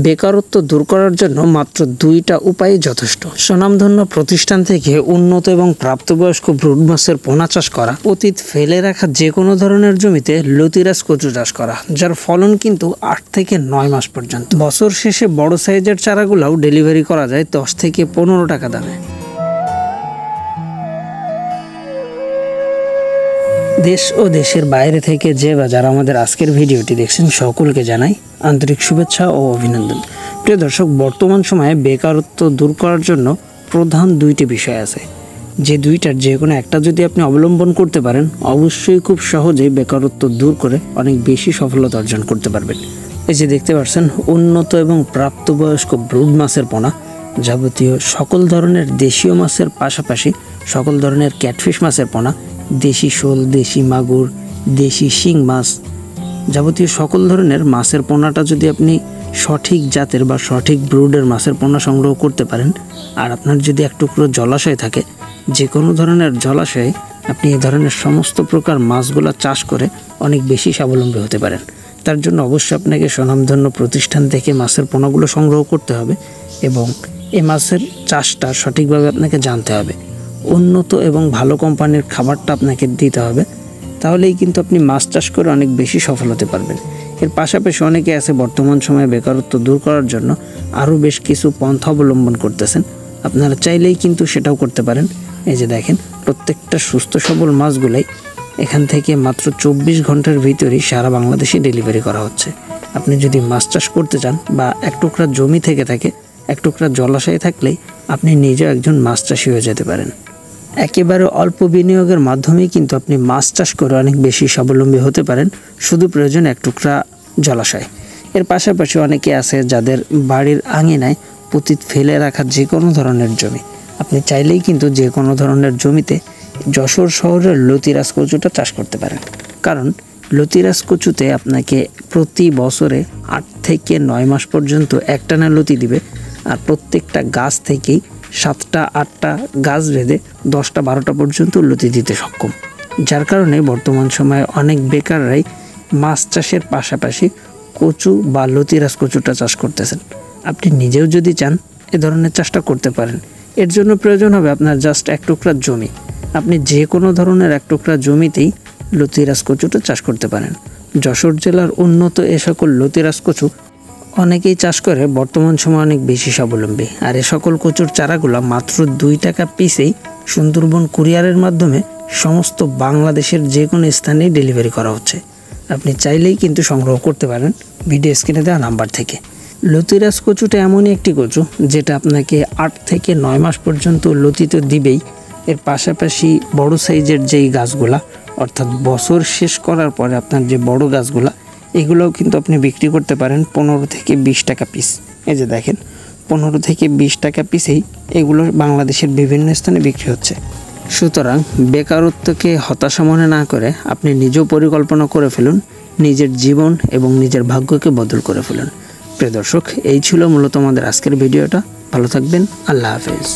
বেকারত্ব দূর করার জন্য মাত্র 2টা উপায় যথেষ্ট। স্বনামধন্য প্রতিষ্ঠান থেকে উন্নত এবং প্রাপ্তবয়স্ক ব্রুড মাছের পোনা চাষ করা, অতীত ফেলে রাখা যে কোনো ধরনের জমিতে লতিরাজ কচু চাষ করা, যার ফলন কিন্তু 8 থেকে 9 মাস পর্যন্ত। বছর শেষে বড় সাইজের চারাগুলোও ডেলিভারি করা যায় 10 থেকে 15 টাকা দামে। দেশ ও দেশের বাইরে থেকে যে বা যারা আমাদের আজকের ভিডিওটি দেখছেন সকলকে জানাই আন্তরিক শুভেচ্ছা ও অভিনন্দন। প্রিয় দর্শক, বর্তমান সময়ে বেকারত্ব দূর করার জন্য প্রধান 2টি বিষয় আছে, যে 2টার যে কোনো একটা যদি আপনি অবলম্বন করতে পারেন অবশ্যই খুব সহজেই বেকারত্ব দূর করে অনেক বেশি সফলতা অর্জন করতে পারবেন। এই যে দেখতে পাচ্ছেন, উন্নত এবং প্রাপ্তবয়স্ক ব্রুড মাছের পোনা, যাবতীয় সকল ধরনের দেশীয় মাছের পাশাপাশি সকল ধরনের ক্যাটফিশ মাছের পোনা, দেশি শোল, দেশি মাগুর, দেশি শিং মাছ, যাবতীয় সকল ধরনের মাছের পোনাটা যদি আপনি সঠিক জাতের বা সঠিক ব্রুডের মাছের পোনা সংগ্রহ করতে পারেন, আর আপনার যদি এক টুকরো জলাশয় থাকে, যে কোনো ধরনের জলাশয়ে আপনি এই ধরনের সমস্ত প্রকার মাছগুলো চাষ করে অনেক বেশি স্বাবলম্বী হতে পারেন। তার জন্য অবশ্যই আপনাকে স্বনামধন্য প্রতিষ্ঠান থেকে মাছের পোনাগুলো সংগ্রহ করতে হবে এবং এই মাছের চাষটা সঠিকভাবে আপনাকে জানতে হবে। উন্নত এবং ভালো কোম্পানির খাবারটা আপনাকে দিতে হবে, তাহলেই কিন্তু আপনি মাছ চাষ করে অনেক বেশি সফল হতে পারবেন। এর পাশাপাশি অনেকে আছে বর্তমান সময়ে বেকারত্ব দূর করার জন্য আরও বেশ কিছু পন্থা অবলম্বন করতেছেন। আপনারা চাইলেই কিন্তু সেটাও করতে পারেন। এই যে দেখেন, প্রত্যেকটা সুস্থ সবল মাছগুলাই এখান থেকে মাত্র 24 ঘন্টার ভিতরেই সারা বাংলাদেশে ডেলিভারি করা হচ্ছে। আপনি যদি মাছ চাষ করতে চান বা এক টুকরা জমি থেকে থাকে, এক টুকরা জলাশয়ে থাকলেই আপনি নিজেও একজন মাছ চাষি হয়ে যেতে পারেন। একেবারে অল্প বিনিয়োগের মাধ্যমেই কিন্তু আপনি মাছ চাষ করে অনেক বেশি স্বাবলম্বী হতে পারেন, শুধু প্রয়োজন এক টুকরা জলাশয়। এর পাশাপাশি অনেকে আছে যাদের বাড়ির আঙিনায় অতীত ফেলে রাখা যে কোনো ধরনের জমি, আপনি চাইলেই কিন্তু যে কোনো ধরনের জমিতে যশোর শহরের লতিরাজ কচুটা চাষ করতে পারেন। কারণ লতিরাজ কচুতে আপনাকে প্রতি বছরে 8 থেকে 9 মাস পর্যন্ত একটানা লতি দিবে, আর প্রত্যেকটা গাছ থেকেই 7টা 8টা গাছ বেঁধে 10টা 12টা পর্যন্ত লতি দিতে সক্ষম। যার কারণে বর্তমান সময়ে অনেক বেকাররাই মাছ চাষের পাশাপাশি কচু বা লতিরাজ কচুটা চাষ করতেছেন। আপনি নিজেও যদি চান এ ধরনের চাষটা করতে পারেন। এর জন্য প্রয়োজন হবে আপনার জাস্ট এক টুকরা জমি। আপনি যে কোনো ধরনের এক টুকরা জমিতেই লতিরাজ কচুটা চাষ করতে পারেন। যশোর জেলার উন্নত এ সকল লতিরাজ কচু অনেকেই চাষ করে বর্তমান সময়ে অনেক বেশি স্বাবলম্বী। আর এ সকল কচুর চারাগুলো মাত্র 2 টাকা পিসেই সুন্দরবন কুরিয়ারের মাধ্যমে সমস্ত বাংলাদেশের যে কোনো স্থানেই ডেলিভারি করা হচ্ছে। আপনি চাইলেই কিন্তু সংগ্রহ করতে পারেন ভিডিও স্ক্রিনে দেওয়া নাম্বার থেকে। লতিরাজ কচুটা এমনই একটি কচু যেটা আপনাকে 8 থেকে 9 মাস পর্যন্ত লতি তো দিবেই, এর পাশাপাশি বড় সাইজের যেই গাছগুলা, অর্থাৎ বছর শেষ করার পরে আপনার যে বড় গাছগুলা, এগুলোও কিন্তু আপনি বিক্রি করতে পারেন 15 থেকে 20 টাকা পিস। এই যে দেখেন, 15 থেকে 20 টাকা পিসেই এগুলো বাংলাদেশের বিভিন্ন স্থানে বিক্রি হচ্ছে। সুতরাং বেকারত্বকে হতাশা মনে না করে আপনি নিজেও পরিকল্পনা করে ফেলুন, নিজের জীবন এবং নিজের ভাগ্যকে বদল করে ফেলুন। প্রিয় দর্শক, এই ছিল মূলত আমাদের আজকের ভিডিওটা। ভালো থাকবেন, আল্লাহ হাফেজ।